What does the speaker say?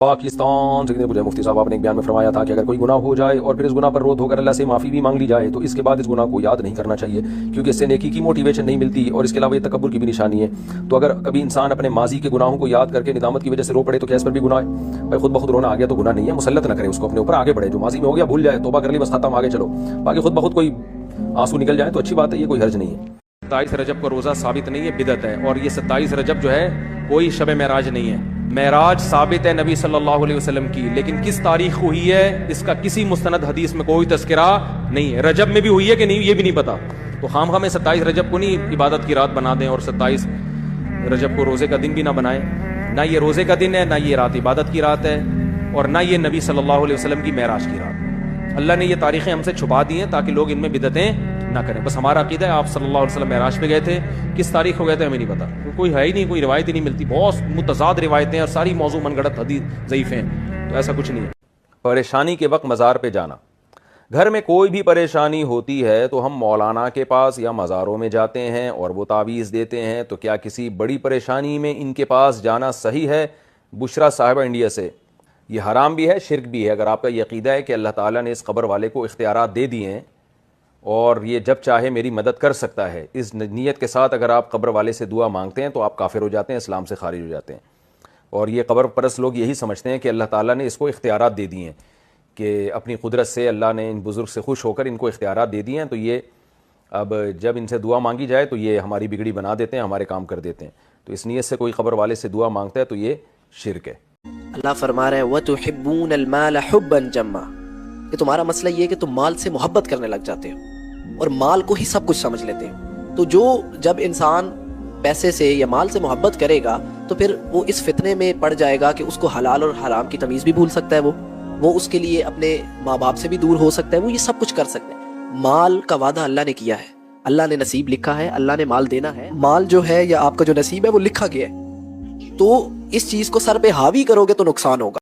پاکستان سے مجھے مفتی صاحب آپ نے ایک بیان میں فرمایا تھا کہ اگر کوئی گناہ ہو جائے اور پھر اس گناہ پر رو دھو کر اللہ سے معافی بھی مانگ لی جائے تو اس کے بعد اس گناہ کو یاد نہیں کرنا چاہیے، کیونکہ اس سے نیکی کی موٹیویشن نہیں ملتی اور اس کے علاوہ یہ تکبر کی بھی نشانی ہے۔ تو اگر کبھی انسان اپنے ماضی کے گناہوں کو یاد کر کے ندامت کی وجہ سے رو پڑے تو کیا اس پر بھی گناہ ہے؟ بھائی خود بخود رونا آ گیا تو گناہ نہیں ہے، مسلط نہ کرے اس کو، اپنے اوپر آگے بڑھے، جو ماضی میں ہو گیا بھول جائے، توبہ کر لی بس ختم، آگے چلو، باقی خود بخود کوئی آنسو نکل جائے تو اچھی بات ہے، یہ کوئی حرج نہیں ہے۔ 27 رجب کا روزہ ثابت نہیں ہے، بدعت ہے، اور یہ 27 رجب جو ہے کوئی شب معراج نہیں ہے۔ معراج ثابت ہے نبی صلی اللہ علیہ وسلم کی، لیکن کس تاریخ کو ہوئی ہے اس کا کسی مستند حدیث میں کوئی تذکرہ نہیں ہے۔ رجب میں بھی ہوئی ہے کہ نہیں یہ بھی نہیں پتا، تو خام خواہ میں 27 رجب کو نہیں عبادت کی رات بنا دیں اور 27 رجب کو روزے کا دن بھی نہ بنائیں۔ نہ یہ روزے کا دن ہے، نہ یہ رات عبادت کی رات ہے، اور نہ یہ نبی صلی اللہ علیہ وسلم کی معراج کی رات۔ اللہ نے یہ تاریخیں ہم سے چھپا دی ہیں تاکہ لوگ ان میں بدعتیں نہ کریں۔ بس ہمارا عقیدہ ہے آپ صلی اللہ علیہ وسلم معراج پہ گئے تھے، کس تاریخ کو گئے تھے ہمیں نہیں پتا، کوئی ہے ہی نہیں، کوئی روایت ہی نہیں ملتی، بہت متضاد روایتیں اور ساری موضوع من گڑت حدیث ضعیف ہیں، تو ایسا کچھ نہیں ہے۔ پریشانی کے وقت مزار پہ جانا، گھر میں کوئی بھی پریشانی ہوتی ہے تو ہم مولانا کے پاس یا مزاروں میں جاتے ہیں اور وہ تعویذ دیتے ہیں، تو کیا کسی بڑی پریشانی میں ان کے پاس جانا صحیح ہے؟ بشرا صاحبہ انڈیا سے۔ یہ حرام بھی ہے، شرک بھی ہے۔ اگر آپ کا یہ عقیدہ ہے کہ اللہ تعالیٰ نے اس قبر والے کو اختیارات دے دیے ہیں اور یہ جب چاہے میری مدد کر سکتا ہے، اس نیت کے ساتھ اگر آپ قبر والے سے دعا مانگتے ہیں تو آپ کافر ہو جاتے ہیں، اسلام سے خارج ہو جاتے ہیں۔ اور یہ قبر پرست لوگ یہی سمجھتے ہیں کہ اللہ تعالیٰ نے اس کو اختیارات دے دیے ہیں، کہ اپنی قدرت سے اللہ نے ان بزرگ سے خوش ہو کر ان کو اختیارات دے دیے ہیں، تو یہ اب جب ان سے دعا مانگی جائے تو یہ ہماری بگڑی بنا دیتے ہیں، ہمارے کام کر دیتے ہیں۔ تو اس نیت سے کوئی قبر والے سے دعا مانگتا ہے تو یہ شرک ہے۔ اللہ فرما رہے ہیں وَتُحِبُّونَ الْمَالَ حُبًّا جَمًّا، کہ تمہارا مسئلہ یہ ہے کہ تم مال سے محبت کرنے لگ جاتے ہو اور مال کو ہی سب کچھ سمجھ لیتے ہو۔ تو جب انسان پیسے سے یا مال سے محبت کرے گا تو پھر وہ اس فتنے میں پڑ جائے گا کہ اس کو حلال اور حرام کی تمیز بھی بھول سکتا ہے، وہ اس کے لیے اپنے ماں باپ سے بھی دور ہو سکتا ہے، وہ یہ سب کچھ کر سکتا ہے۔ مال کا وعدہ اللہ نے کیا ہے، اللہ نے نصیب لکھا ہے، اللہ نے مال دینا ہے، مال جو ہے یا آپ کا جو نصیب ہے وہ لکھا گیا ہے، تو اس چیز کو سر پہ حاوی کرو گے تو نقصان ہوگا۔